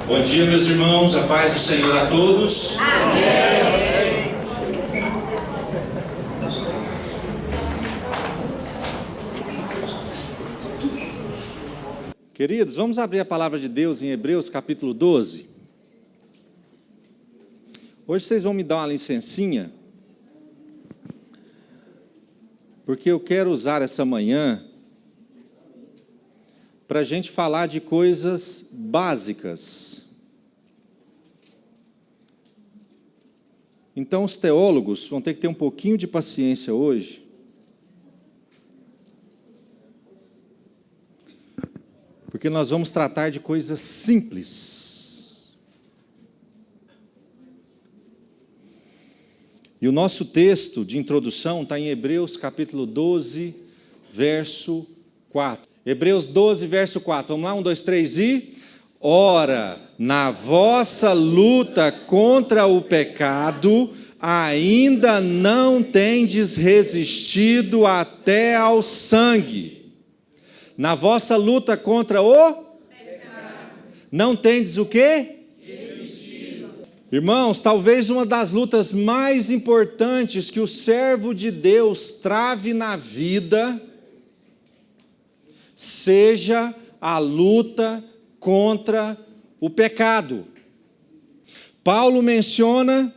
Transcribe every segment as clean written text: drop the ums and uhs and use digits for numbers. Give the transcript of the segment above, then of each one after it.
Bom dia, meus irmãos, a paz do Senhor a todos. Amém. Queridos, vamos abrir a palavra de Deus em Hebreus capítulo 12. Hoje vocês vão me dar uma licencinha, porque eu quero usar essa manhã para a gente falar de coisas básicas. Então, os teólogos vão ter que ter um pouquinho de paciência hoje, porque nós vamos tratar de coisas simples. E o nosso texto de introdução está em Hebreus capítulo 12, verso 4. Hebreus 12, verso 4. Vamos lá, 1, 2, 3 e... Ora, na vossa luta contra o pecado, ainda não tendes resistido até ao sangue. Na vossa luta contra o pecado, não tendes o quê? Resistido. Irmãos, talvez uma das lutas mais importantes que o servo de Deus trave na vida seja a luta contra o pecado. Paulo menciona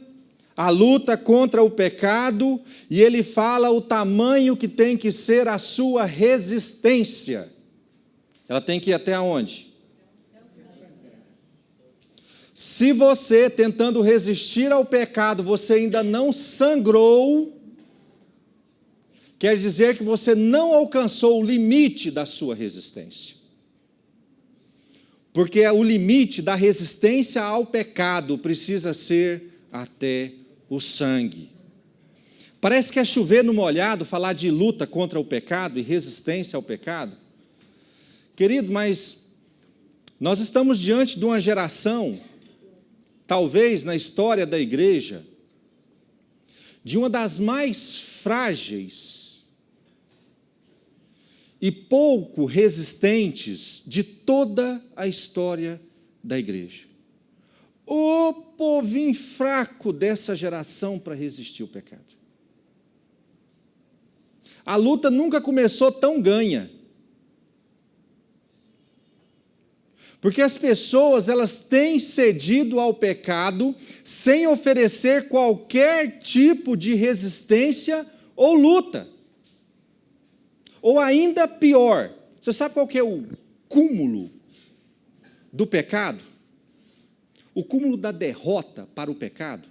a luta contra o pecado e ele fala o tamanho que tem que ser a sua resistência. Ela tem que ir até onde? Se você, tentando resistir ao pecado, você ainda não sangrou, quer dizer que você não alcançou o limite da sua resistência. Porque o limite da resistência ao pecado precisa ser até o sangue. Parece que é chover no molhado falar de luta contra o pecado e resistência ao pecado. Querido, mas nós estamos diante de uma geração, talvez na história da igreja, de uma das mais frágeis e pouco resistentes de toda a história da igreja. O povinho fraco dessa geração para resistir ao pecado. A luta nunca começou tão ganha. Porque as pessoas, elas têm cedido ao pecado sem oferecer qualquer tipo de resistência ou luta. Ou ainda pior, você sabe qual que é o cúmulo do pecado? O cúmulo da derrota para o pecado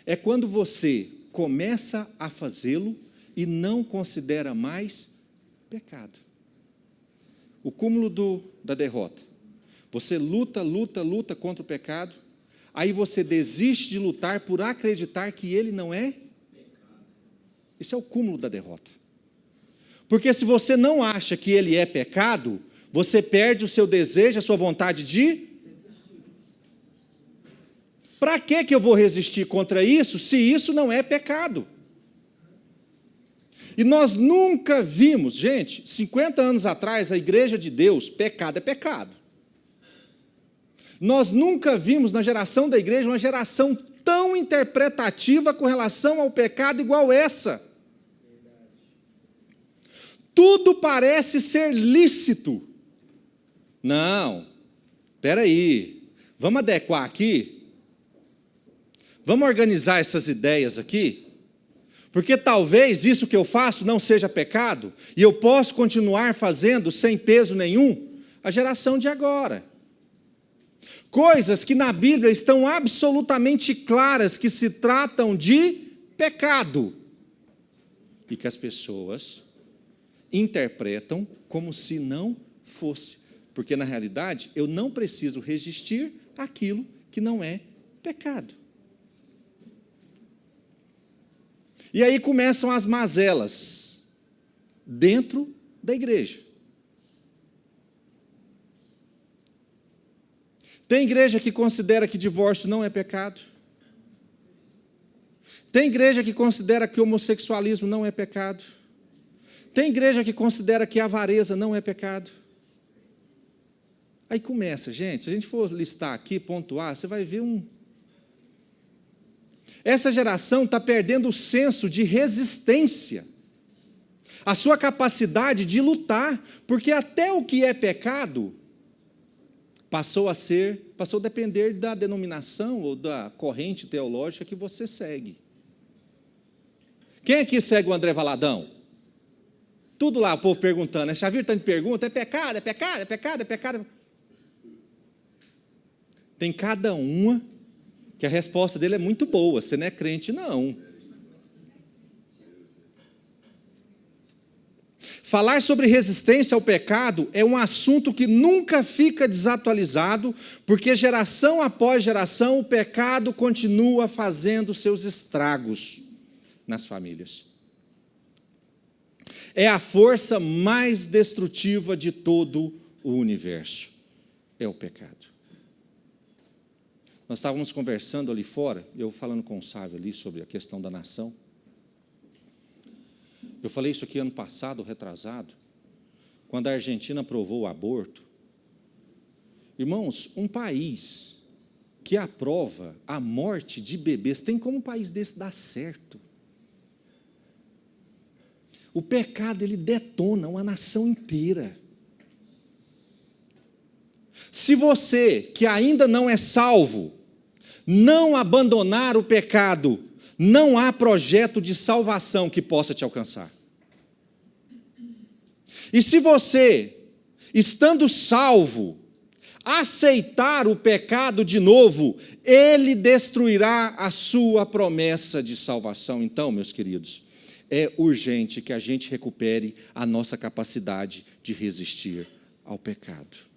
é quando você começa a fazê-lo e não considera mais pecado. O cúmulo da derrota. Você luta contra o pecado, aí você desiste de lutar por acreditar que ele não é pecado. Esse é o cúmulo da derrota. Porque se você não acha que ele é pecado, você perde o seu desejo, a sua vontade de... Para que eu vou resistir contra isso, se isso não é pecado? E nós nunca vimos, gente, 50 anos atrás, a igreja de Deus, pecado é pecado. Nós nunca vimos na geração da igreja uma geração tão interpretativa com relação ao pecado igual essa. Tudo parece ser lícito. Não, espera aí, vamos adequar aqui? Vamos organizar essas ideias aqui? Porque talvez isso que eu faço não seja pecado, e eu posso continuar fazendo sem peso nenhum. A geração de agora. Coisas que na Bíblia estão absolutamente claras que se tratam de pecado. E que as pessoas interpretam como se não fosse. Porque, na realidade, eu não preciso resistir àquilo que não é pecado. E aí começam as mazelas dentro da igreja. Tem igreja que considera que divórcio não é pecado. Tem igreja que considera que homossexualismo não é pecado. Tem igreja que considera que a avareza não é pecado. Aí começa, gente, se a gente for listar aqui, pontuar, você vai ver Essa geração está perdendo o senso de resistência, a sua capacidade de lutar, porque até o que é pecado passou a depender da denominação ou da corrente teológica que você segue. Quem aqui segue o André Valadão? Tudo lá, o povo perguntando, né? Já viram tanto de pergunta? É pecado, é pecado, é pecado, é pecado. Tem cada uma que a resposta dele é muito boa. Você não é crente, não. Falar sobre resistência ao pecado é um assunto que nunca fica desatualizado, porque geração após geração o pecado continua fazendo seus estragos nas famílias. É a força mais destrutiva de todo o universo. É o pecado. Nós estávamos conversando ali fora, eu falando com o Sávio ali sobre a questão da nação. Eu falei isso aqui ano passado, retrasado, quando a Argentina aprovou o aborto. Irmãos, um país que aprova a morte de bebês, tem como um país desse dar certo? O pecado, ele detona uma nação inteira. Se você, que ainda não é salvo, não abandonar o pecado, não há projeto de salvação que possa te alcançar. E se você, estando salvo, aceitar o pecado de novo, ele destruirá a sua promessa de salvação. Então, meus queridos, é urgente que a gente recupere a nossa capacidade de resistir ao pecado.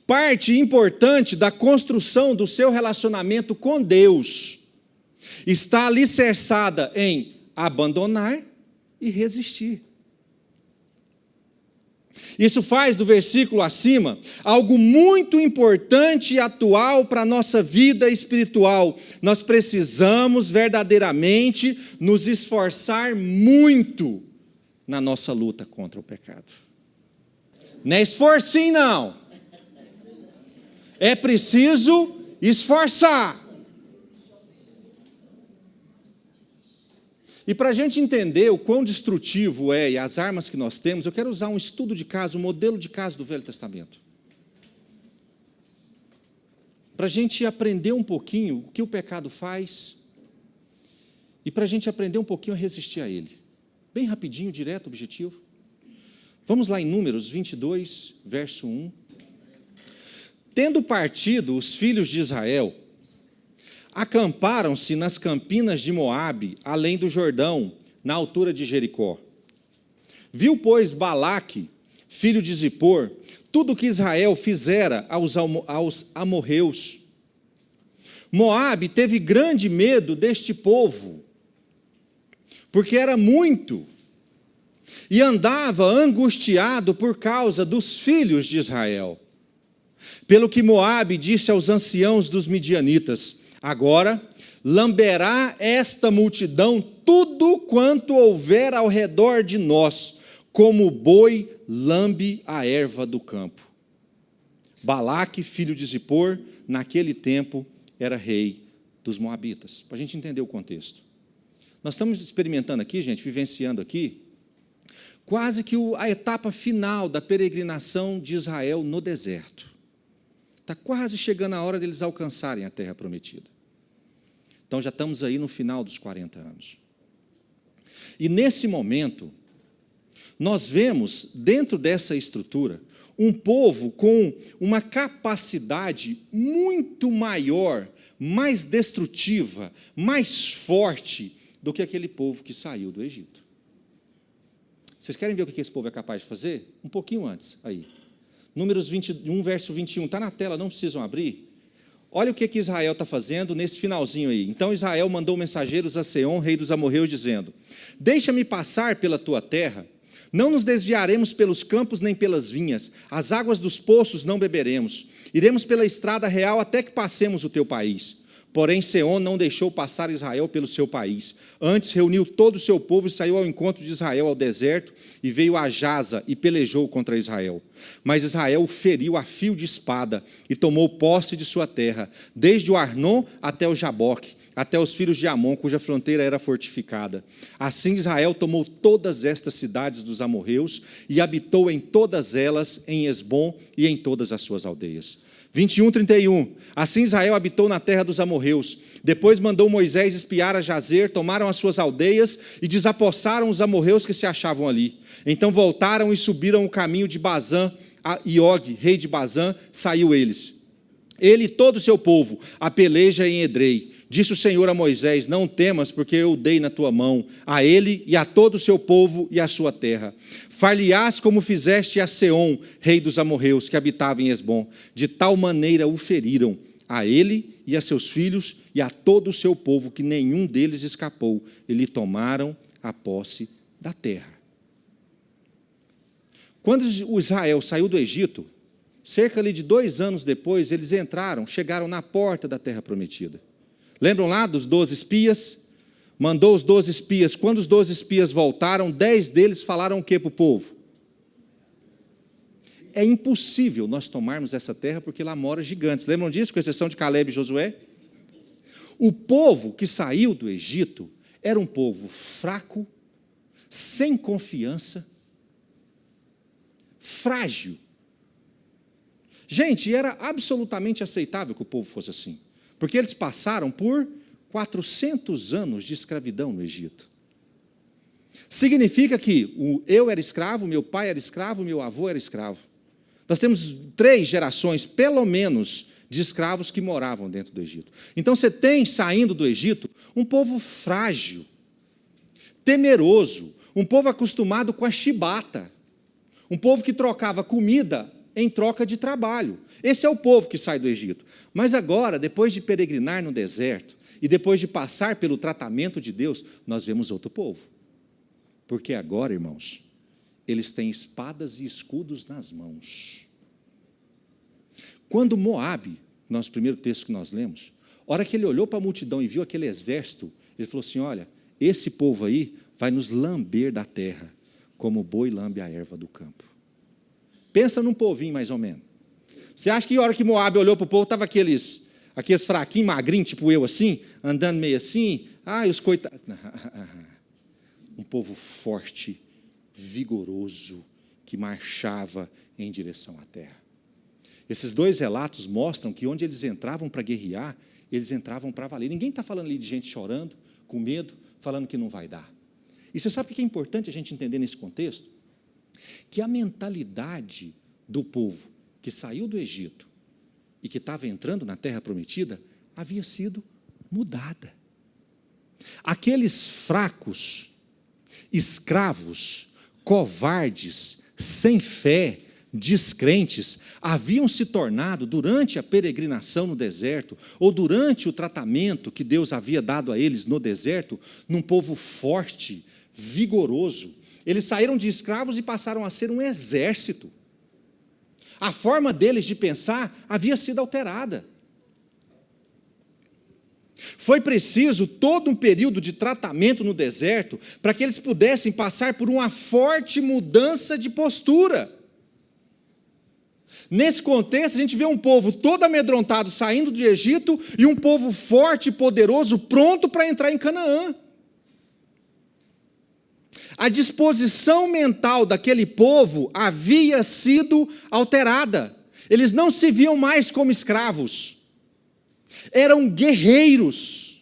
Parte importante da construção do seu relacionamento com Deus está alicerçada em abandonar e resistir. Isso faz do versículo acima algo muito importante e atual para a nossa vida espiritual. Nós precisamos verdadeiramente nos esforçar muito na nossa luta contra o pecado. Não é esforcinho, não. É preciso esforçar. E para a gente entender o quão destrutivo é e as armas que nós temos, eu quero usar um estudo de caso, um modelo de caso do Velho Testamento. Para a gente aprender um pouquinho o que o pecado faz e para a gente aprender um pouquinho a resistir a ele. Bem rapidinho, direto, objetivo. Vamos lá em Números 22, verso 1. Tendo partido os filhos de Israel, acamparam-se nas campinas de Moabe, além do Jordão, na altura de Jericó. Viu, pois, Balaque, filho de Zippor, tudo o que Israel fizera aos amorreus. Moabe teve grande medo deste povo, porque era muito, e andava angustiado por causa dos filhos de Israel. Pelo que Moabe disse aos anciãos dos midianitas: agora lamberá esta multidão tudo quanto houver ao redor de nós, como o boi lambe a erva do campo. Balaque, filho de Zippor, naquele tempo era rei dos Moabitas. Para a gente entender o contexto. Nós estamos experimentando aqui, gente, vivenciando aqui, quase que a etapa final da peregrinação de Israel no deserto. Está quase chegando a hora deles alcançarem a terra prometida. Então já estamos aí no final dos 40 anos. E nesse momento, nós vemos dentro dessa estrutura um povo com uma capacidade muito maior, mais destrutiva, mais forte do que aquele povo que saiu do Egito. Vocês querem ver o que esse povo é capaz de fazer? Um pouquinho antes, aí. Números 21, verso 21, está na tela, não precisam abrir. Olha o que Israel está fazendo nesse finalzinho aí. Então Israel mandou mensageiros a Seom, rei dos amorreus, dizendo: deixa-me passar pela tua terra, não nos desviaremos pelos campos nem pelas vinhas, as águas dos poços não beberemos, iremos pela estrada real até que passemos o teu país. Porém, Seom não deixou passar Israel pelo seu país. Antes, reuniu todo o seu povo e saiu ao encontro de Israel ao deserto, e veio a Jaza e pelejou contra Israel. Mas Israel o feriu a fio de espada e tomou posse de sua terra, desde o Arnon até o Jaboque, até os filhos de Amon, cuja fronteira era fortificada. Assim Israel tomou todas estas cidades dos amorreus e habitou em todas elas, em Hesbom e em todas as suas aldeias. 21:31. Assim Israel habitou na terra dos amorreus. Depois mandou Moisés espiar a Jazer, tomaram as suas aldeias e desapossaram os amorreus que se achavam ali. Então voltaram e subiram o caminho de Bazã, e Og, rei de Bazã, saiu eles. Ele e todo o seu povo, a peleja em Edrei. Disse o Senhor a Moisés: não temas, porque eu o dei na tua mão, a ele e a todo o seu povo e a sua terra. Far-lhe-ás como fizeste a Seom, rei dos amorreus, que habitava em Hesbom. De tal maneira o feriram, a ele e a seus filhos e a todo o seu povo, que nenhum deles escapou, e lhe tomaram a posse da terra. Quando o Israel saiu do Egito, cerca de 2 anos depois, eles chegaram na porta da terra prometida. Lembram lá dos 12 espias? Mandou os 12 espias. Quando os 12 espias voltaram, 10 deles falaram o que para o povo? É impossível nós tomarmos essa terra porque lá moram gigantes. Lembram disso, com exceção de Caleb e Josué? O povo que saiu do Egito era um povo fraco, sem confiança, frágil. Gente, era absolutamente aceitável que o povo fosse assim, porque eles passaram por 400 anos de escravidão no Egito. Significa que eu era escravo, meu pai era escravo, meu avô era escravo. Nós temos 3 gerações, pelo menos, de escravos que moravam dentro do Egito. Então você tem, saindo do Egito, um povo frágil, temeroso, um povo acostumado com a chibata, um povo que trocava comida em troca de trabalho. Esse é o povo que sai do Egito. Mas agora, depois de peregrinar no deserto e depois de passar pelo tratamento de Deus, nós vemos outro povo. Porque agora, irmãos, eles têm espadas e escudos nas mãos. Quando Moabe, nosso primeiro texto que nós lemos, a hora que ele olhou para a multidão e viu aquele exército, ele falou assim: olha, esse povo aí vai nos lamber da terra, como o boi lambe a erva do campo. Pensa num povinho mais ou menos. Você acha que a hora que Moabe olhou para o povo, estava aqueles fraquinhos, magrinhos, tipo eu assim, andando meio assim, os coitados. Um povo forte, vigoroso, que marchava em direção à terra. Esses 2 relatos mostram que onde eles entravam para guerrear, eles entravam para valer. Ninguém está falando ali de gente chorando, com medo, falando que não vai dar. E você sabe o que é importante a gente entender nesse contexto? Que a mentalidade do povo que saiu do Egito e que estava entrando na terra prometida havia sido mudada. Aqueles fracos, escravos, covardes, sem fé, descrentes, haviam se tornado, durante a peregrinação no deserto, ou durante o tratamento que Deus havia dado a eles no deserto, num povo forte, vigoroso. Eles saíram de escravos e passaram a ser um exército. A forma deles de pensar havia sido alterada. Foi preciso todo um período de tratamento no deserto para que eles pudessem passar por uma forte mudança de postura. Nesse contexto, a gente vê um povo todo amedrontado saindo do Egito e um povo forte e poderoso pronto para entrar em Canaã. A disposição mental daquele povo havia sido alterada. Eles não se viam mais como escravos. Eram guerreiros.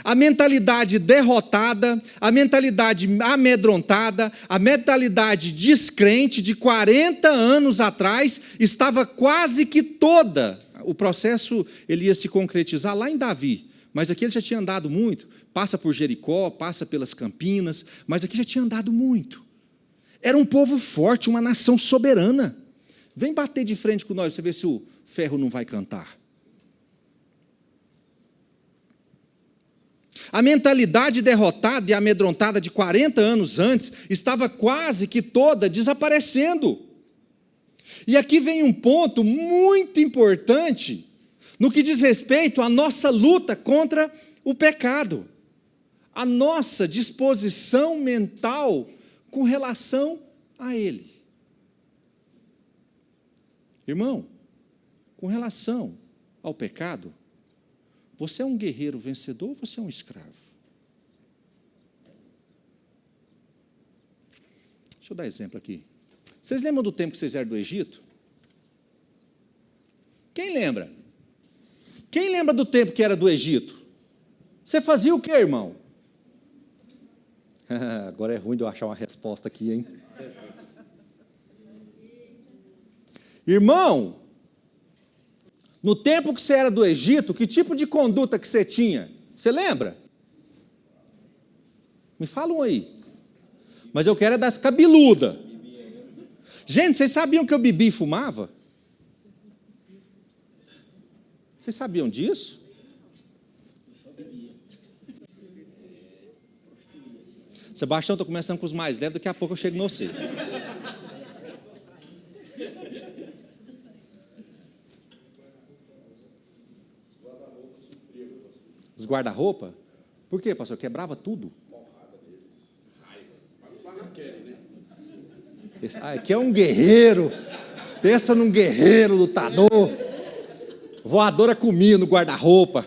A mentalidade derrotada, a mentalidade amedrontada, a mentalidade descrente de 40 anos atrás estava quase que toda. O processo ele ia se concretizar lá em Davi. Mas aqui ele já tinha andado muito, passa por Jericó, passa pelas Campinas, mas aqui já tinha andado muito. Era um povo forte, uma nação soberana. Vem bater de frente com nós, para você ver se o ferro não vai cantar. A mentalidade derrotada e amedrontada de 40 anos antes estava quase que toda desaparecendo. E aqui vem um ponto muito importante no que diz respeito à nossa luta contra o pecado, a nossa disposição mental com relação a ele. Irmão, com relação ao pecado, você é um guerreiro vencedor ou você é um escravo? Deixa eu dar exemplo aqui. Vocês lembram do tempo que vocês eram do Egito? Quem lembra? Quem lembra do tempo que era do Egito? Você fazia o quê, irmão? Agora é ruim de eu achar uma resposta aqui, hein? Irmão, no tempo que você era do Egito, que tipo de conduta que você tinha? Você lembra? Me falam aí. Mas eu quero é das cabeludas. Gente, vocês sabiam que eu bebia e fumava? Vocês sabiam disso? Sebastião, estou começando com os mais leves, daqui a pouco eu chego no você. Os guarda-roupa? Por quê, pastor? Quebrava tudo? Aqui é um guerreiro. Pensa num guerreiro lutador. Voadora comia no guarda-roupa.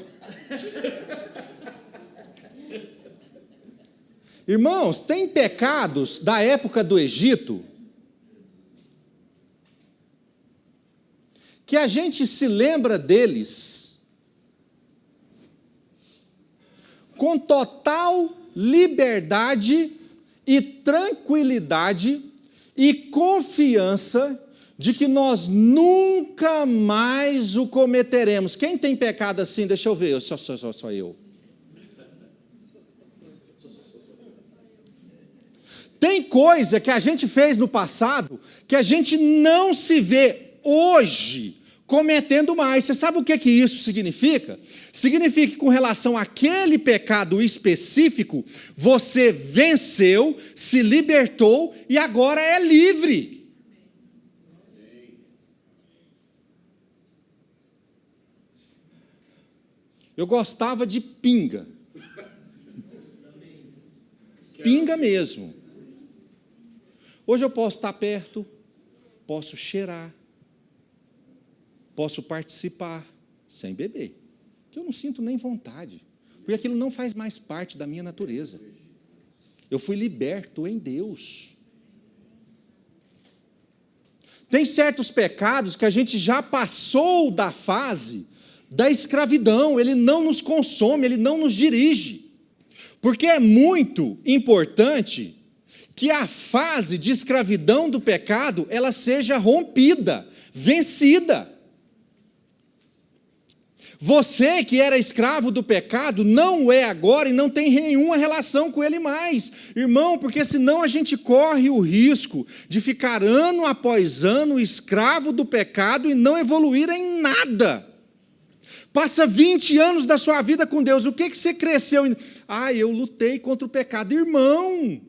Irmãos, tem pecados da época do Egito que a gente se lembra deles com total liberdade e tranquilidade e confiança de que nós nunca mais o cometeremos. Quem tem pecado assim? Deixa eu ver, só eu. Tem coisa que a gente fez no passado que a gente não se vê hoje cometendo mais. Você sabe o que isso significa? Significa que com relação àquele pecado específico, você venceu, se libertou e agora é livre. Eu gostava de pinga. Pinga mesmo. Hoje eu posso estar perto, posso cheirar, posso participar sem beber, que eu não sinto nem vontade, porque aquilo não faz mais parte da minha natureza. Eu fui liberto em Deus. Tem certos pecados que a gente já passou da fase da escravidão, ele não nos consome, ele não nos dirige, porque é muito importante que a fase de escravidão do pecado, ela seja rompida, vencida. Você que era escravo do pecado, não é agora e não tem nenhuma relação com ele mais. Irmão, porque senão a gente corre o risco de ficar ano após ano escravo do pecado e não evoluir em nada. Passa 20 anos da sua vida com Deus, o que você cresceu? Eu lutei contra o pecado. Irmão,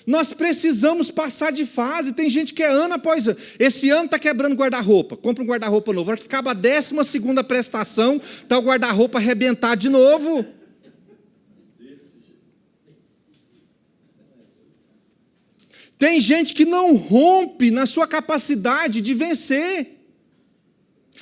nós precisamos passar de fase. Tem gente que é ano após ano. Esse ano está quebrando guarda-roupa. Compra um guarda-roupa novo. Na hora que acaba a 12ª prestação, está o guarda-roupa arrebentado de novo. Tem gente que não rompe na sua capacidade de vencer.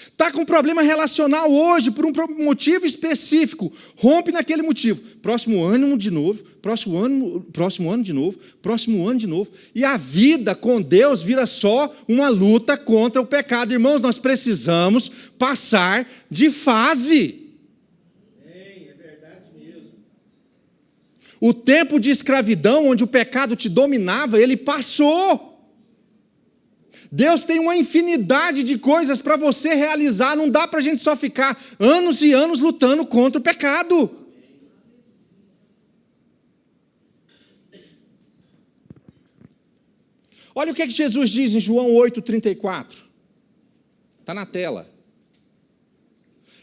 Está com um problema relacional hoje, por um motivo específico, rompe naquele motivo. Próximo ano de novo, próximo ano de novo, próximo ano de novo. E a vida com Deus vira só uma luta contra o pecado. Irmãos, nós precisamos passar de fase. É verdade mesmo. O tempo de escravidão, onde o pecado te dominava, ele passou. Deus tem uma infinidade de coisas para você realizar, não dá para a gente só ficar anos e anos lutando contra o pecado. Olha o que Jesus diz em João 8,34. Está na tela.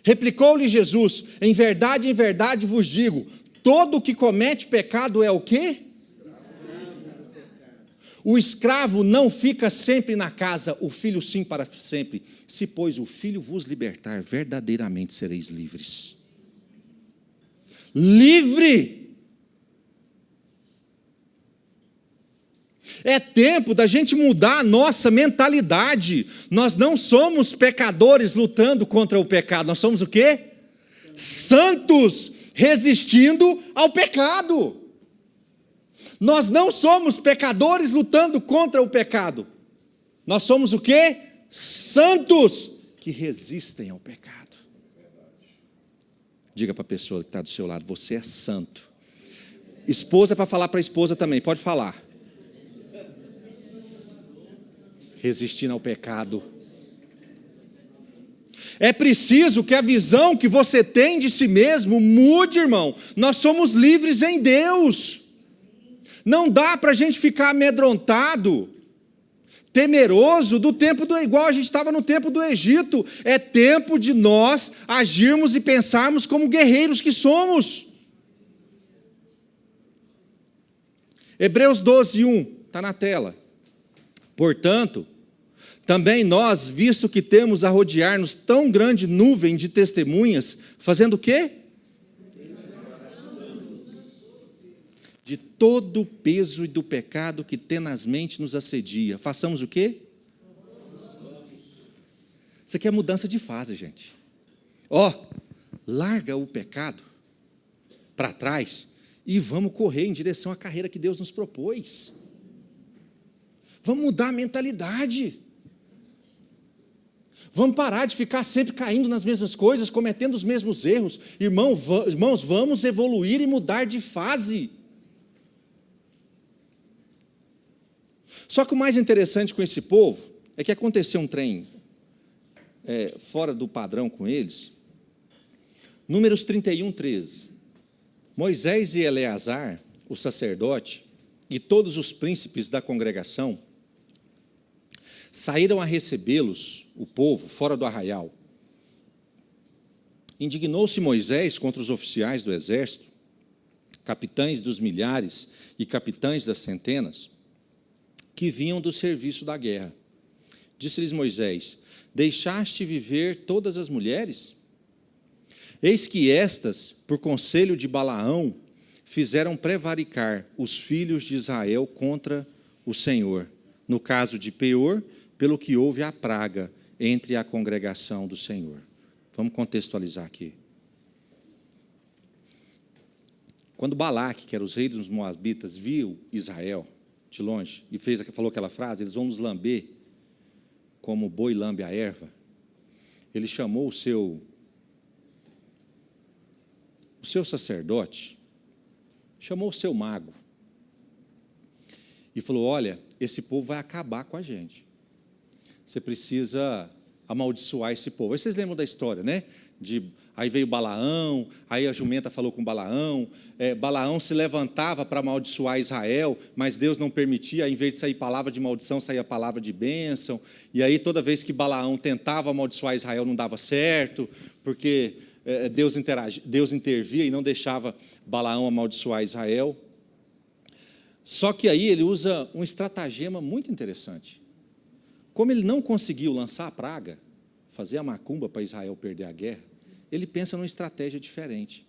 Replicou-lhe Jesus: em verdade vos digo, todo o que comete pecado é o quê? O escravo não fica sempre na casa, o filho sim para sempre. Se, pois, o filho vos libertar, verdadeiramente sereis livres. Livre! É tempo da gente mudar a nossa mentalidade. Nós não somos pecadores lutando contra o pecado. Nós somos o quê? Santos, resistindo ao pecado. Nós não somos pecadores lutando contra o pecado. Nós somos o quê? Santos, que resistem ao pecado. Diga para a pessoa que está do seu lado, você é santo. Esposa, para falar para a esposa também, pode falar. Resistindo ao pecado. É preciso que a visão que você tem de si mesmo mude, irmão. Nós somos livres em Deus. Não dá para a gente ficar amedrontado, temeroso do tempo do igual a gente estava no tempo do Egito. É tempo de nós agirmos e pensarmos como guerreiros que somos. Hebreus 12:1, está na tela. Portanto, também nós, visto que temos a rodear-nos tão grande nuvem de testemunhas, fazendo o quê? De todo o peso e do pecado que tenazmente nos assedia. Façamos o quê? Isso aqui é mudança de fase, gente. Larga o pecado para trás e vamos correr em direção à carreira que Deus nos propôs. Vamos mudar a mentalidade. Vamos parar de ficar sempre caindo nas mesmas coisas, cometendo os mesmos erros. Irmãos, vamos evoluir e mudar de fase. Só que o mais interessante com esse povo é que aconteceu um trem fora do padrão com eles. Números 31:13. Moisés e Eleazar, o sacerdote, e todos os príncipes da congregação, saíram a recebê-los, o povo, fora do arraial. Indignou-se Moisés contra os oficiais do exército, capitães dos milhares e capitães das centenas, que vinham do serviço da guerra. Disse-lhes Moisés: deixaste viver todas as mulheres? Eis que estas, por conselho de Balaão, fizeram prevaricar os filhos de Israel contra o Senhor. No caso de Peor, pelo que houve a praga entre a congregação do Senhor. Vamos contextualizar aqui. Quando Balaque, que era os reis dos Moabitas, viu Israel de longe e falou aquela frase: eles vão nos lamber como o boi lambe a erva, ele chamou o seu sacerdote, chamou o seu mago e falou: olha, esse povo vai acabar com a gente. Você precisa amaldiçoar esse povo. Aí vocês lembram da história, né? Aí veio Balaão, aí a jumenta falou com Balaão, Balaão se levantava para amaldiçoar Israel, mas Deus não permitia, em vez de sair palavra de maldição, saía palavra de bênção, e aí toda vez que Balaão tentava amaldiçoar Israel não dava certo, porque Deus intervia e não deixava Balaão amaldiçoar Israel. Só que aí ele usa um estratagema muito interessante. Como ele não conseguiu lançar a praga, fazer a macumba para Israel perder a guerra, ele pensa numa estratégia diferente.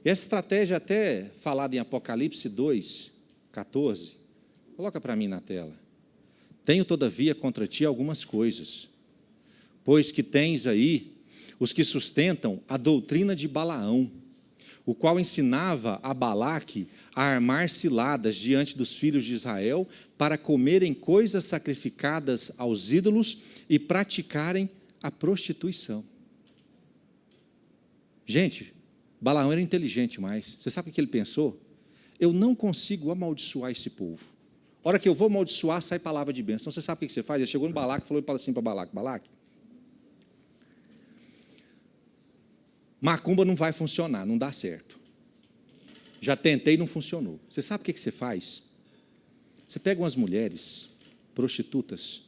E essa estratégia até falada em Apocalipse 2:14, coloca para mim na tela. Tenho, todavia, contra ti algumas coisas, pois que tens aí os que sustentam a doutrina de Balaão, o qual ensinava a Balaque a armar ciladas diante dos filhos de Israel para comerem coisas sacrificadas aos ídolos e praticarem a prostituição. Gente, Balaão era inteligente mais. Você sabe o que ele pensou? Eu não consigo amaldiçoar esse povo. A hora que eu vou amaldiçoar, sai palavra de bênção. Então, você sabe o que você faz? Ele chegou no Balaque e falou assim para Balaque: Balaque, macumba não vai funcionar, não dá certo. Já tentei e não funcionou. Você sabe o que você faz? Você pega umas mulheres prostitutas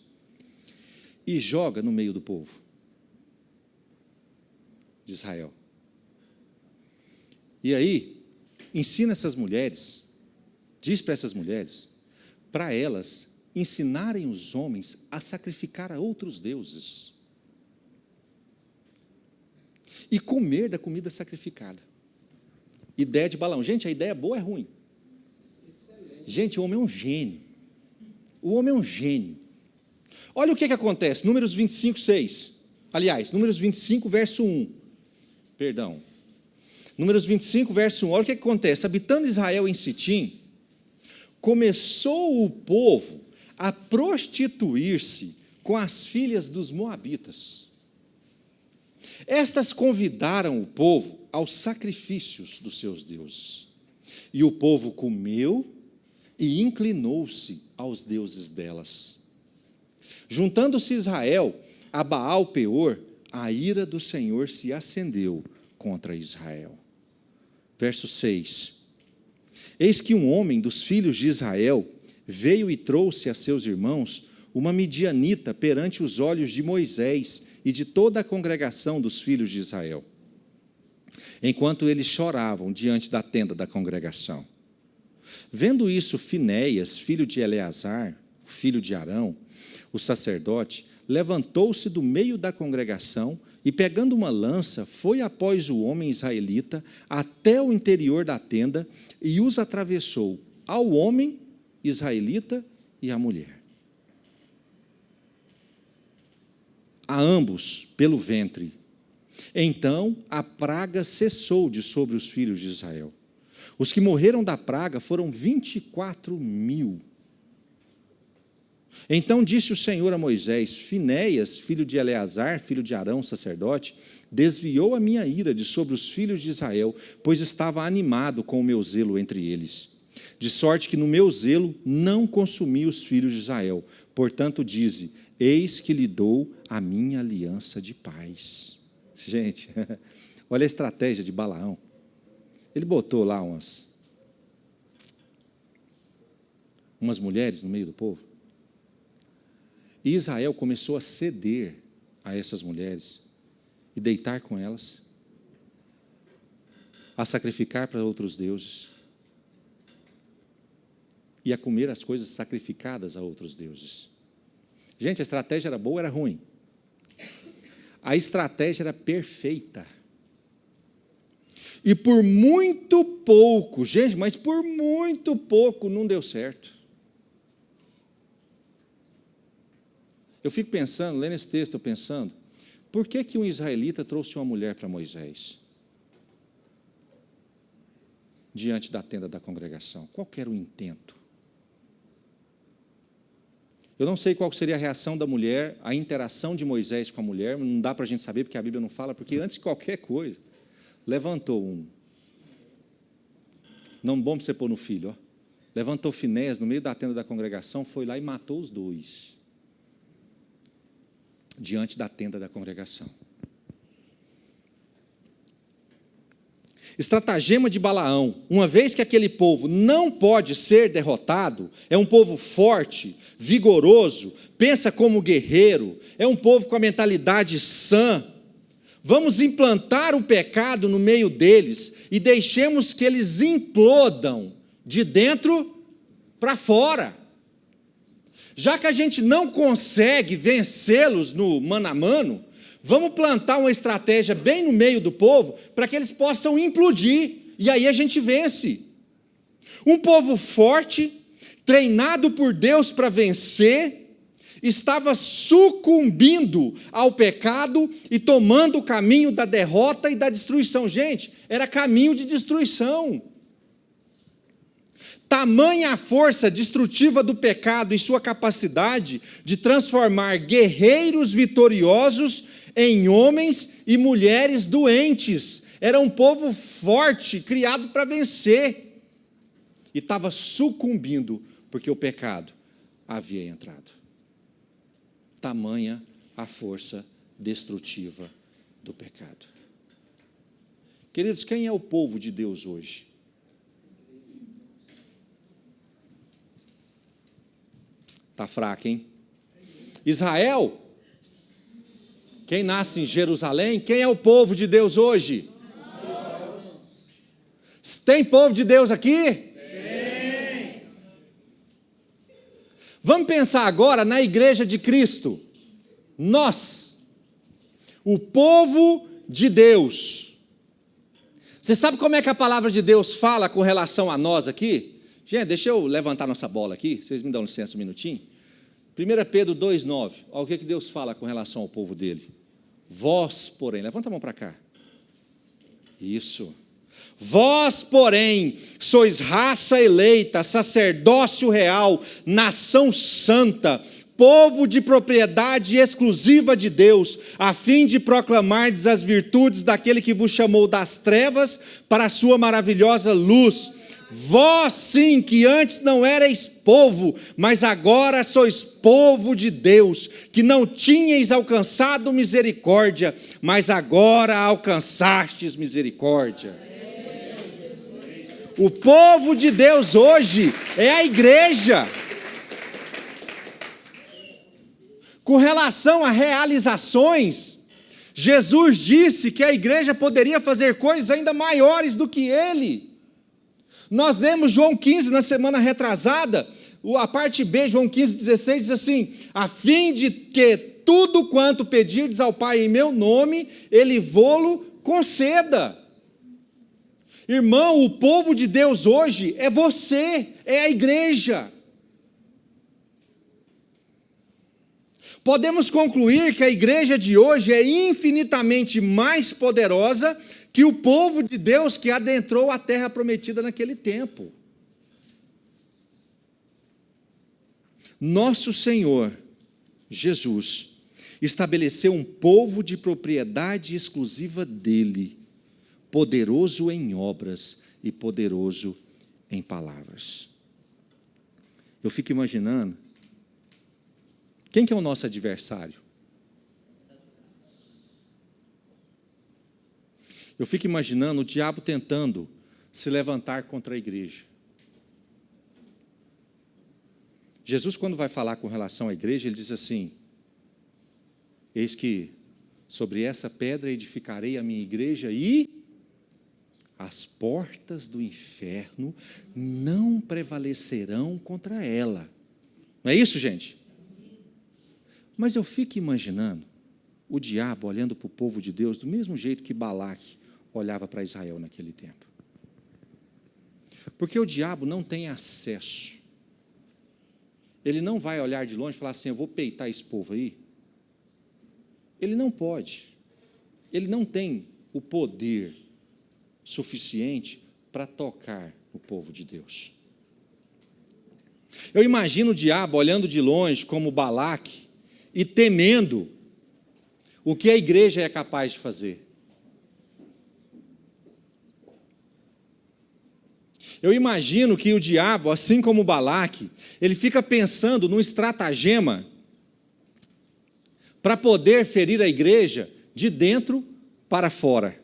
e joga no meio do povo de Israel. E aí, ensina essas mulheres, diz para essas mulheres, para elas ensinarem os homens a sacrificar a outros deuses e comer da comida sacrificada. Ideia de Balaão. Gente, a ideia boa é ruim. Gente, o homem é um gênio. O homem é um gênio. Olha o que acontece, Números 25, 6. Aliás, Números 25, verso 1. Perdão. Números 25, verso 1. Olha o que acontece. Habitando Israel em Sitim, começou o povo a prostituir-se com as filhas dos moabitas. Estas convidaram o povo aos sacrifícios dos seus deuses. E o povo comeu e inclinou-se aos deuses delas. Juntando-se Israel a Baal-Peor, a ira do Senhor se acendeu contra Israel. Verso 6. Eis que um homem dos filhos de Israel veio e trouxe a seus irmãos uma midianita perante os olhos de Moisés e de toda a congregação dos filhos de Israel, enquanto eles choravam diante da tenda da congregação. Vendo isso, Finéias, filho de Eleazar, filho de Arão, o sacerdote, levantou-se do meio da congregação e, pegando uma lança, foi após o homem israelita até o interior da tenda e os atravessou, ao homem israelita e à mulher, a ambos pelo ventre. Então a praga cessou de sobre os filhos de Israel. Os que morreram da praga foram 24.000. Então disse o Senhor a Moisés: Finéias, filho de Eleazar, filho de Arão, sacerdote, desviou a minha ira de sobre os filhos de Israel, pois estava animado com o meu zelo entre eles. De sorte que no meu zelo não consumi os filhos de Israel. Portanto dize: eis que lhe dou a minha aliança de paz. Gente, olha a estratégia de Balaão. Ele botou lá umas mulheres no meio do povo. E Israel começou a ceder a essas mulheres e deitar com elas, a sacrificar para outros deuses e a comer as coisas sacrificadas a outros deuses. Gente, a estratégia era boa ou era ruim? A estratégia era perfeita. E por muito pouco, gente, mas por muito pouco não deu certo. Eu fico pensando, lendo esse texto, por que um israelita trouxe uma mulher para Moisés? Diante da tenda da congregação. Qual que era o intento? Eu não sei qual seria a reação da mulher, a interação de Moisés com a mulher, não dá para a gente saber, porque a Bíblia não fala, porque antes de qualquer coisa, levantou não bom para você pôr no filho, levantou Finéias no meio da tenda da congregação, foi lá e matou os dois, diante da tenda da congregação. Estratagema de Balaão: uma vez que aquele povo não pode ser derrotado, é um povo forte, vigoroso, pensa como guerreiro, é um povo com a mentalidade sã, vamos implantar o pecado no meio deles e deixemos que eles implodam de dentro para fora. Já que a gente não consegue vencê-los no mano a mano, vamos plantar uma estratégia bem no meio do povo para que eles possam implodir, e aí a gente vence. Um povo forte, treinado por Deus para vencer, estava sucumbindo ao pecado e tomando o caminho da derrota e da destruição. Gente, era caminho de destruição. Tamanha a força destrutiva do pecado e sua capacidade de transformar guerreiros vitoriosos em homens e mulheres doentes. Era um povo forte, criado para vencer. E estava sucumbindo, porque o pecado havia entrado. Tamanha a força destrutiva do pecado. Queridos, quem é o povo de Deus hoje? Está fraco, hein? Israel? Quem nasce em Jerusalém? Quem é o povo de Deus hoje? Tem povo de Deus aqui? Tem. Vamos pensar agora na igreja de Cristo. Nós, o povo de Deus. Você sabe como é que a palavra de Deus fala com relação a nós aqui? Gente, deixa eu levantar nossa bola aqui, vocês me dão licença um minutinho. 1 Pedro 2,9, olha o que Deus fala com relação ao povo dele. Vós, porém, levanta a mão para cá. Isso. Vós, porém, sois raça eleita, sacerdócio real, nação santa, povo de propriedade exclusiva de Deus, a fim de proclamardes as virtudes daquele que vos chamou das trevas para a sua maravilhosa luz. Vós sim, que antes não erais povo, mas agora sois povo de Deus, que não tinhais alcançado misericórdia, mas agora alcançastes misericórdia. O povo de Deus hoje é a igreja. Com relação a realizações, Jesus disse que a igreja poderia fazer coisas ainda maiores do que ele. Nós lemos João 15 na semana retrasada, a parte B, João 15,16, diz assim: a fim de que tudo quanto pedirdes ao Pai em meu nome, Ele vô-lo conceda. Irmão, o povo de Deus hoje é você, é a igreja. Podemos concluir que a igreja de hoje é infinitamente mais poderosa que o povo de Deus que adentrou a terra prometida naquele tempo. Nosso Senhor Jesus estabeleceu um povo de propriedade exclusiva dele, poderoso em obras e poderoso em palavras. Eu fico imaginando, quem que é o nosso adversário? Eu fico imaginando o diabo tentando se levantar contra a igreja. Jesus, quando vai falar com relação à igreja, ele diz assim: eis que sobre essa pedra edificarei a minha igreja e as portas do inferno não prevalecerão contra ela. Não é isso, gente? Mas eu fico imaginando o diabo olhando para o povo de Deus do mesmo jeito que Balaque olhava para Israel naquele tempo. Porque o diabo não tem acesso. Ele não vai olhar de longe e falar assim: eu vou peitar esse povo aí. Ele não pode. Ele não tem o poder suficiente para tocar o povo de Deus. Eu imagino o diabo olhando de longe como Balaque e temendo o que a igreja é capaz de fazer. Eu imagino que o diabo, assim como Balaque, ele fica pensando num estratagema para poder ferir a igreja de dentro para fora.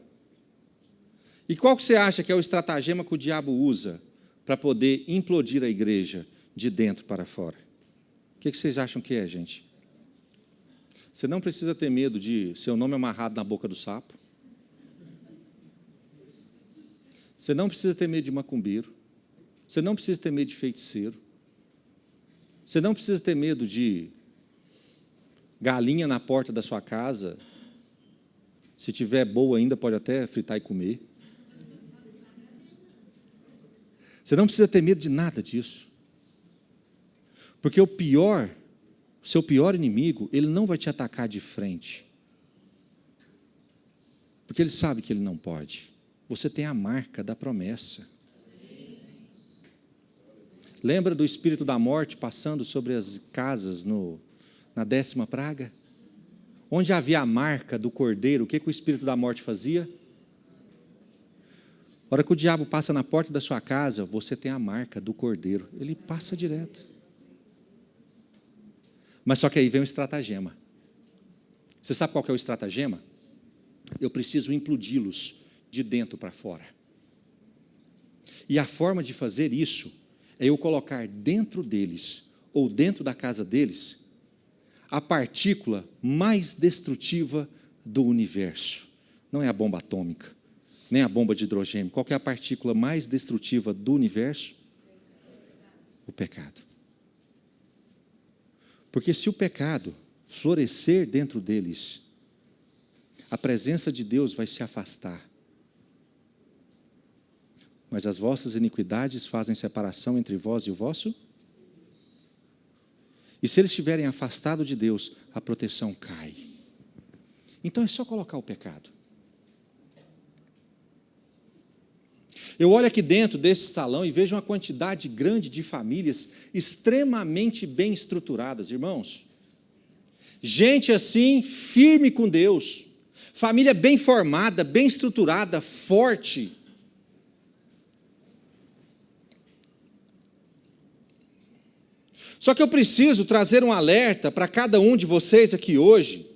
E qual que você acha que é o estratagema que o diabo usa para poder implodir a igreja de dentro para fora? O que vocês acham que é, gente? Você não precisa ter medo de seu nome amarrado na boca do sapo. Você não precisa ter medo de macumbeiro. Você não precisa ter medo de feiticeiro. Você não precisa ter medo de galinha na porta da sua casa. Se tiver boa ainda, pode até fritar e comer. Você não precisa ter medo de nada disso. Porque o seu pior inimigo, ele não vai te atacar de frente. Porque ele sabe que ele não pode. Você tem a marca da promessa. Lembra do espírito da morte passando sobre as casas na 10ª praga? Onde havia a marca do cordeiro, o que o espírito da morte fazia? A hora que o diabo passa na porta da sua casa, você tem a marca do cordeiro. Ele passa direto. Mas só que aí vem um estratagema. Você sabe qual que é o estratagema? Eu preciso implodi-los de dentro para fora. E a forma de fazer isso é eu colocar dentro deles, ou dentro da casa deles, a partícula mais destrutiva do universo. Não é a bomba atômica, nem a bomba de hidrogênio. Qual que é a partícula mais destrutiva do universo? O pecado. Porque se o pecado florescer dentro deles, a presença de Deus vai se afastar. Mas as vossas iniquidades fazem separação entre vós e o vosso. E se eles estiverem afastados de Deus, a proteção cai. Então é só colocar o pecado. Eu olho aqui dentro desse salão e vejo uma quantidade grande de famílias extremamente bem estruturadas, irmãos. Gente assim, firme com Deus. Família bem formada, bem estruturada, forte. Só que eu preciso trazer um alerta para cada um de vocês aqui hoje,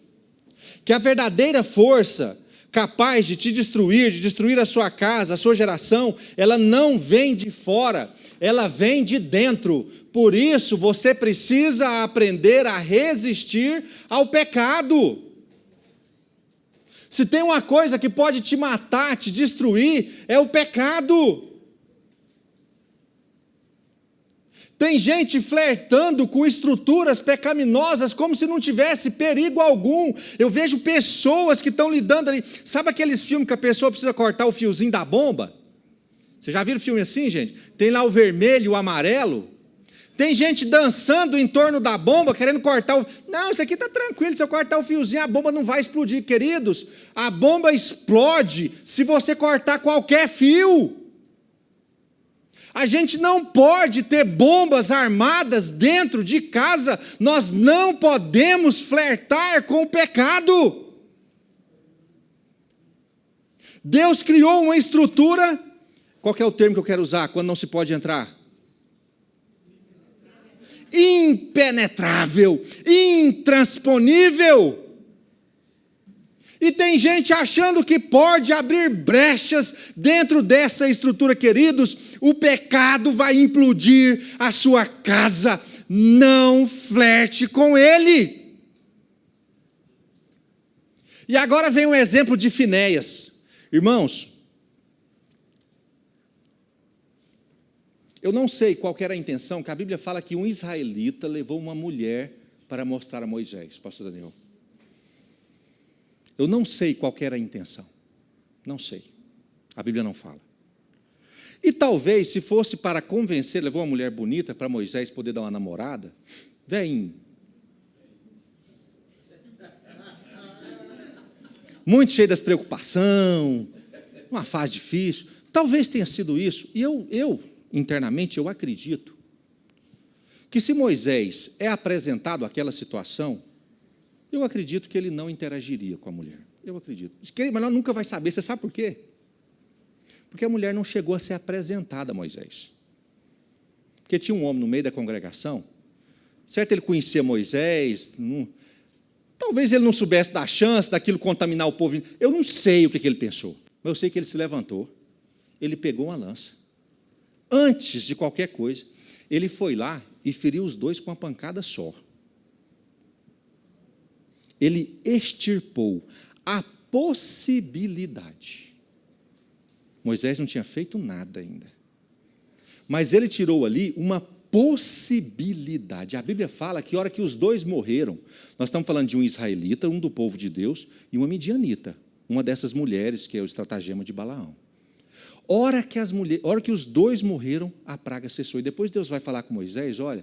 que a verdadeira força capaz de te destruir, de destruir a sua casa, a sua geração, ela não vem de fora, ela vem de dentro. Por isso você precisa aprender a resistir ao pecado. Se tem uma coisa que pode te matar, te destruir, é o pecado. Tem gente flertando com estruturas pecaminosas como se não tivesse perigo algum. Eu vejo pessoas que estão lidando ali. Sabe aqueles filmes que a pessoa precisa cortar o fiozinho da bomba? Vocês já viram filme assim, gente? Tem lá o vermelho e o amarelo. Tem gente dançando em torno da bomba, querendo cortar o... Não, isso aqui está tranquilo, se eu cortar o fiozinho, a bomba não vai explodir. Queridos, a bomba explode se você cortar qualquer fio. A gente não pode ter bombas armadas dentro de casa, nós não podemos flertar com o pecado. Deus criou uma estrutura, qual que é o termo que eu quero usar quando não se pode entrar? Impenetrável, intransponível. E tem gente achando que pode abrir brechas dentro dessa estrutura, queridos. O pecado vai implodir a sua casa. Não flerte com ele. E agora vem um exemplo de Finéias. Irmãos, eu não sei qual era a intenção, que a Bíblia fala que um israelita levou uma mulher para mostrar a Moisés, pastor Daniel. Eu não sei qual era a intenção, não sei, a Bíblia não fala. E talvez, se fosse para convencer, levou uma mulher bonita para Moisés poder dar uma namorada, vem, muito cheio das preocupações, uma fase difícil, talvez tenha sido isso, e eu internamente, eu acredito, que se Moisés é apresentado àquela situação, eu acredito que ele não interagiria com a mulher. Eu acredito. Mas ela nunca vai saber. Você sabe por quê? Porque a mulher não chegou a ser apresentada a Moisés. Porque tinha um homem no meio da congregação. Certo, ele conhecia Moisés. Talvez ele não soubesse da chance daquilo contaminar o povo. Eu não sei o que ele pensou. Mas eu sei que ele se levantou. Ele pegou uma lança. Antes de qualquer coisa, ele foi lá e feriu os dois com uma pancada só. Ele extirpou a possibilidade. Moisés não tinha feito nada ainda. Mas ele tirou ali uma possibilidade. A Bíblia fala que a hora que os dois morreram, nós estamos falando de um israelita, um do povo de Deus, e uma midianita, uma dessas mulheres que é o estratagema de Balaão. Hora que os dois morreram, a praga cessou. E depois Deus vai falar com Moisés, olha,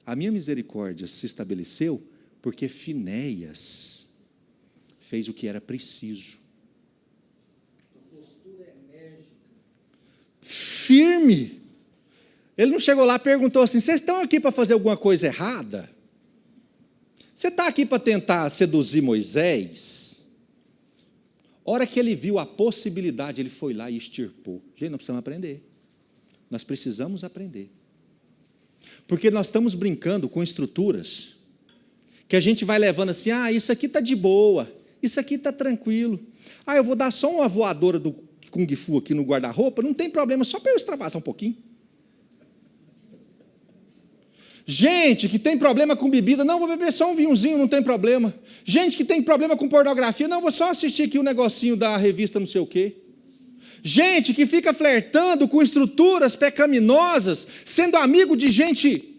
a minha misericórdia se estabeleceu porque Finéias fez o que era preciso. Firme. Ele não chegou lá e perguntou assim, vocês estão aqui para fazer alguma coisa errada? Você está aqui para tentar seduzir Moisés? Hora que ele viu a possibilidade, ele foi lá e extirpou. Gente, nós precisamos aprender. Nós precisamos aprender. Porque nós estamos brincando com estruturas que a gente vai levando assim, isso aqui está de boa, isso aqui está tranquilo. Eu vou dar só uma voadora do Kung Fu aqui no guarda-roupa, não tem problema, só para eu extravasar um pouquinho. Gente que tem problema com bebida, não, vou beber só um vinhozinho, não tem problema. Gente que tem problema com pornografia, não, vou só assistir aqui o negocinho da revista não sei o quê. Gente que fica flertando com estruturas pecaminosas, sendo amigo de gente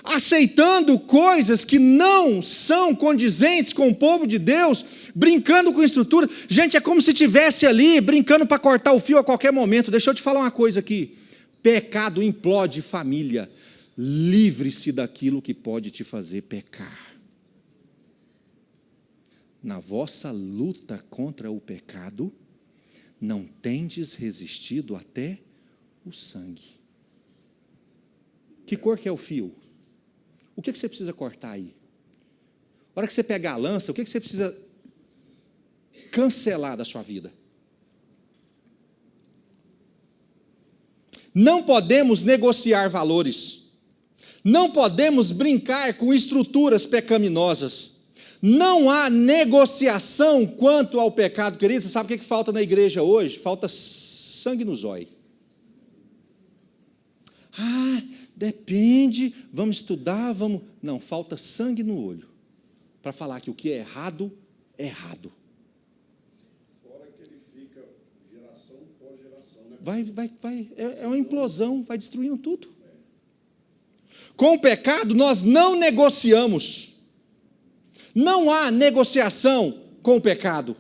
aceitando coisas que não são condizentes com o povo de Deus, brincando com estrutura. Gente, é como se estivesse ali brincando para cortar o fio a qualquer momento. Deixa eu te falar uma coisa aqui. Pecado implode família. Livre-se daquilo que pode te fazer pecar. Na vossa luta contra o pecado, não tendes resistido até o sangue. Que cor que é o fio? O que você precisa cortar aí? A hora que você pegar a lança, o que você precisa cancelar da sua vida? Não podemos negociar valores. Não podemos brincar com estruturas pecaminosas. Não há negociação quanto ao pecado, querido. Você sabe o que falta na igreja hoje? Falta sangue no zóio. Depende, vamos estudar, vamos... Não, falta sangue no olho, para falar que o que é errado, é errado. Fora que ele fica geração por geração, né? Vai, é uma implosão, vai destruindo tudo. Com o pecado, nós não negociamos. Não há negociação com o pecado.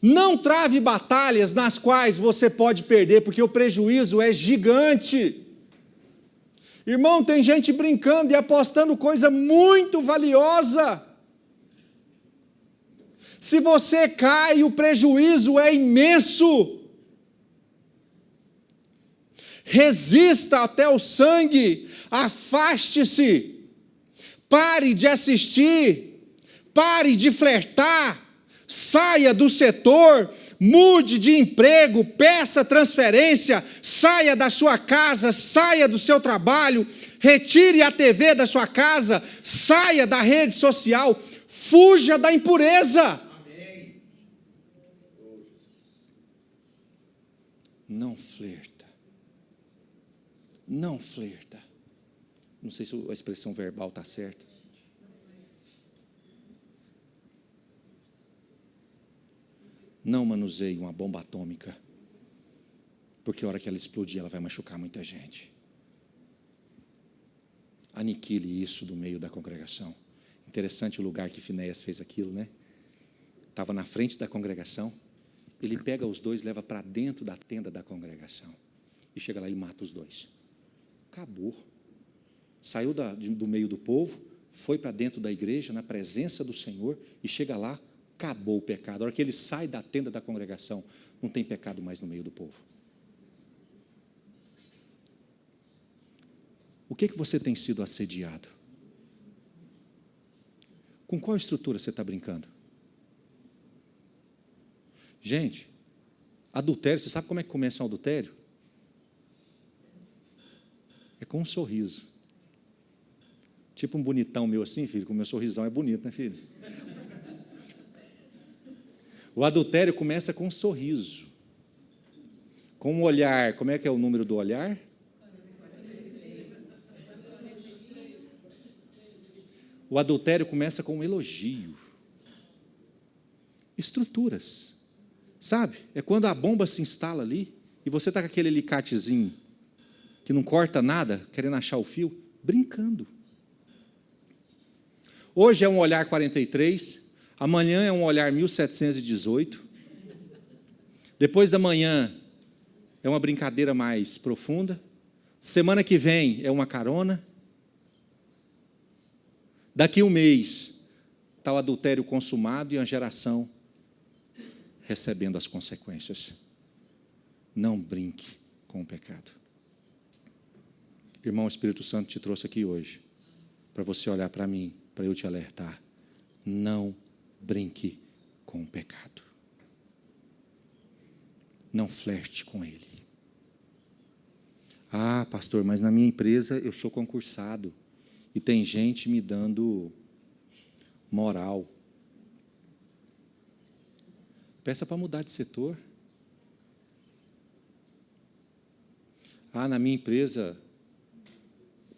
Não trave batalhas nas quais você pode perder, porque o prejuízo é gigante. Irmão, tem gente brincando e apostando coisa muito valiosa. Se você cai, o prejuízo é imenso. Resista até o sangue, afaste-se, pare de assistir, pare de flertar, saia do setor, mude de emprego, peça transferência, saia da sua casa, saia do seu trabalho, retire a TV da sua casa, saia da rede social, fuja da impureza. Amém. Não flerta. Não flerta. Não sei se a expressão verbal está certa. Não manuseie uma bomba atômica, porque a hora que ela explodir, ela vai machucar muita gente. Aniquile isso do meio da congregação. Interessante o lugar que Finéias fez aquilo, né? Estava na frente da congregação, ele pega os dois, leva para dentro da tenda da congregação, e chega lá e mata os dois. Acabou. Saiu do meio do povo, foi para dentro da igreja, na presença do Senhor, e chega lá, acabou o pecado. A hora que ele sai da tenda da congregação, não tem pecado mais no meio do povo. O que você tem sido assediado? Com qual estrutura você está brincando? Gente, adultério, você sabe como é que começa um adultério? É com um sorriso. Tipo um bonitão meu assim, filho, com o meu sorrisão é bonito, né, filho? O adultério começa com um sorriso, com um olhar. Como é que é o número do olhar? O adultério começa com um elogio. Estruturas, sabe? É quando a bomba se instala ali e você está com aquele alicatezinho que não corta nada, querendo achar o fio, brincando. Hoje é um olhar 43, amanhã é um olhar 1718, depois da manhã é uma brincadeira mais profunda, semana que vem é uma carona, daqui um mês está o adultério consumado e a geração recebendo as consequências. Não brinque com o pecado. Irmão, o Espírito Santo te trouxe aqui hoje para você olhar para mim, para eu te alertar. Não brinque com o pecado. Não flerte com ele. Ah, pastor, mas na minha empresa eu sou concursado e tem gente me dando moral. Peça para mudar de setor. Ah, na minha empresa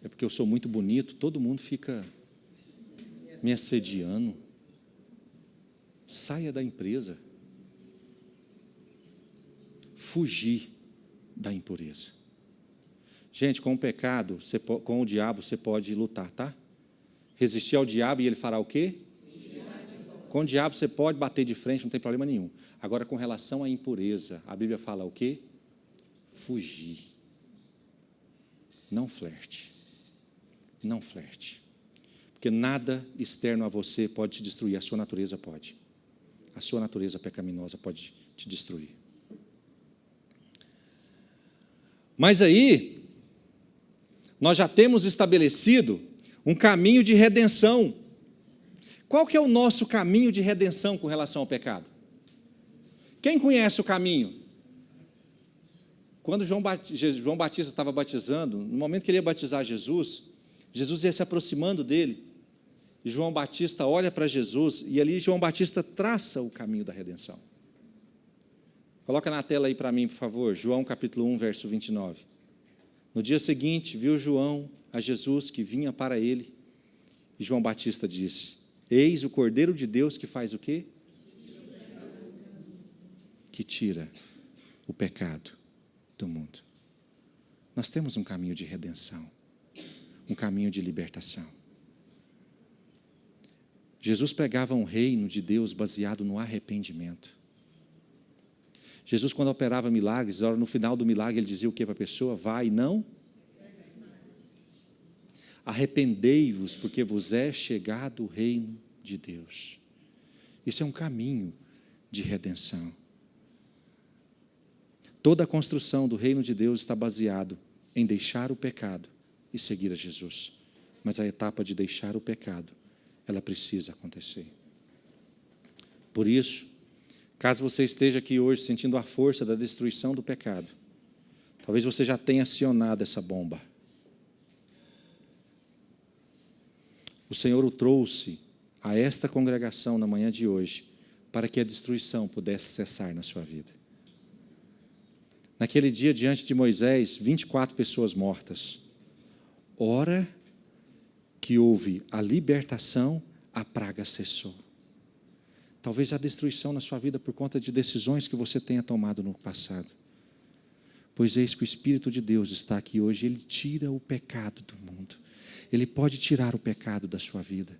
é porque eu sou muito bonito, todo mundo fica me assediando. Saia da empresa. Fugir da impureza. Gente, com o pecado, com o diabo, você pode lutar, tá? Resistir ao diabo e ele fará o quê? Com o diabo você pode bater de frente, não tem problema nenhum. Agora, com relação à impureza, a Bíblia fala o quê? Fugir. Não flerte. Não flerte. Porque nada externo a você pode te destruir, a sua natureza pode. A sua natureza pecaminosa pode te destruir. Mas aí, nós já temos estabelecido um caminho de redenção. Qual que é o nosso caminho de redenção com relação ao pecado? Quem conhece o caminho? Quando João Batista estava batizando, no momento que ele ia batizar Jesus, Jesus ia se aproximando dele, e João Batista olha para Jesus, e ali João Batista traça o caminho da redenção. Coloca na tela aí para mim, por favor, João capítulo 1, verso 29. No dia seguinte, viu João a Jesus que vinha para ele, e João Batista disse: eis o Cordeiro de Deus que faz o quê? Que tira o pecado do mundo. Nós temos um caminho de redenção, um caminho de libertação. Jesus pregava um reino de Deus baseado no arrependimento. Jesus, quando operava milagres, no final do milagre, ele dizia o que para a pessoa? Vai e não. Arrependei-vos, porque vos é chegado o reino de Deus. Isso é um caminho de redenção. Toda a construção do reino de Deus está baseado em deixar o pecado e seguir a Jesus. Mas a etapa de deixar o pecado, ela precisa acontecer. Por isso, caso você esteja aqui hoje sentindo a força da destruição do pecado, talvez você já tenha acionado essa bomba. O Senhor o trouxe a esta congregação na manhã de hoje para que a destruição pudesse cessar na sua vida. Naquele dia, diante de Moisés, 24 pessoas mortas. Hora que houve a libertação, a praga cessou. Talvez a destruição na sua vida por conta de decisões que você tenha tomado no passado. Pois eis que o Espírito de Deus está aqui hoje, Ele tira o pecado do mundo. Ele pode tirar o pecado da sua vida.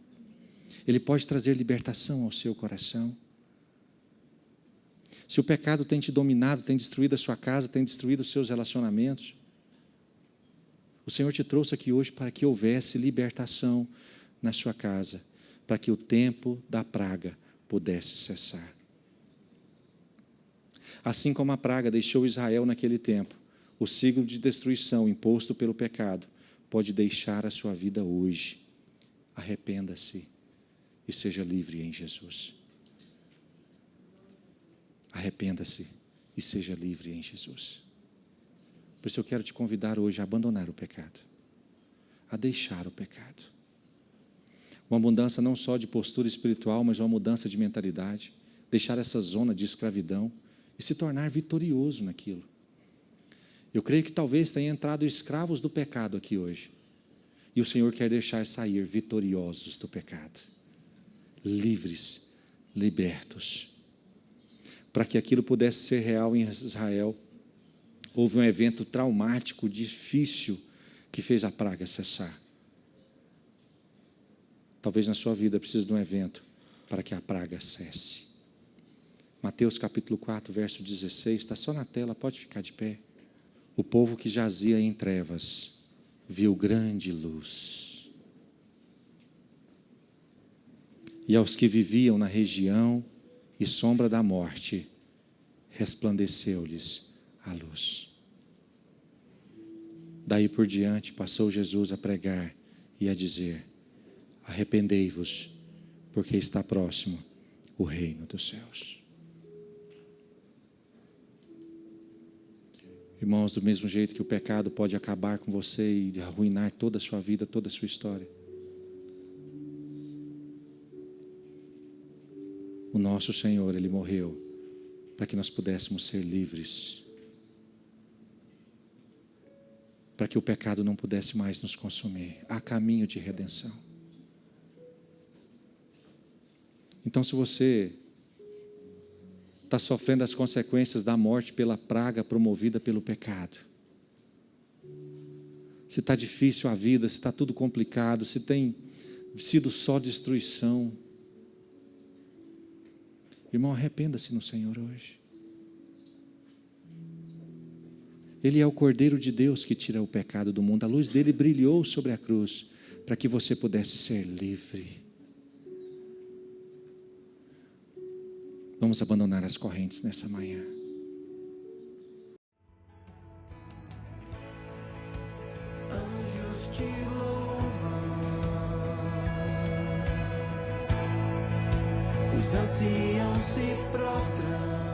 Ele pode trazer libertação ao seu coração. Se o pecado tem te dominado, tem destruído a sua casa, tem destruído os seus relacionamentos, o Senhor te trouxe aqui hoje para que houvesse libertação na sua casa, para que o tempo da praga pudesse cessar. Assim como a praga deixou Israel naquele tempo, o ciclo de destruição imposto pelo pecado pode deixar a sua vida hoje. Arrependa-se e seja livre em Jesus. Arrependa-se e seja livre em Jesus. Por isso eu quero te convidar hoje a abandonar o pecado, a deixar o pecado. Uma mudança não só de postura espiritual, mas uma mudança de mentalidade. Deixar essa zona de escravidão e se tornar vitorioso naquilo. Eu creio que talvez tenha entrado escravos do pecado aqui hoje. E o Senhor quer deixar sair vitoriosos do pecado. Livres, libertos. Para que aquilo pudesse ser real em Israel, houve um evento traumático, difícil, que fez a praga cessar. Talvez na sua vida precise de um evento para que a praga cesse. Mateus capítulo 4, verso 16, está só na tela, pode ficar de pé. O povo que jazia em trevas viu grande luz. E aos que viviam na região e sombra da morte, resplandeceu-lhes a luz. Daí por diante passou Jesus a pregar e a dizer: arrependei-vos, porque está próximo o reino dos céus. Irmãos, do mesmo jeito que o pecado pode acabar com você e arruinar toda a sua vida, toda a sua história, o nosso Senhor, Ele morreu para que nós pudéssemos ser livres, para que o pecado não pudesse mais nos consumir. Há caminho de redenção. Então, se você está sofrendo as consequências da morte pela praga promovida pelo pecado, se está difícil a vida, se está tudo complicado, se tem sido só destruição. Irmão, arrependa-se no Senhor hoje. Ele é o Cordeiro de Deus que tira o pecado do mundo. A luz dele brilhou sobre a cruz para que você pudesse ser livre. Vamos abandonar as correntes nessa manhã. Anjos te louvam, os anciãos se prostram.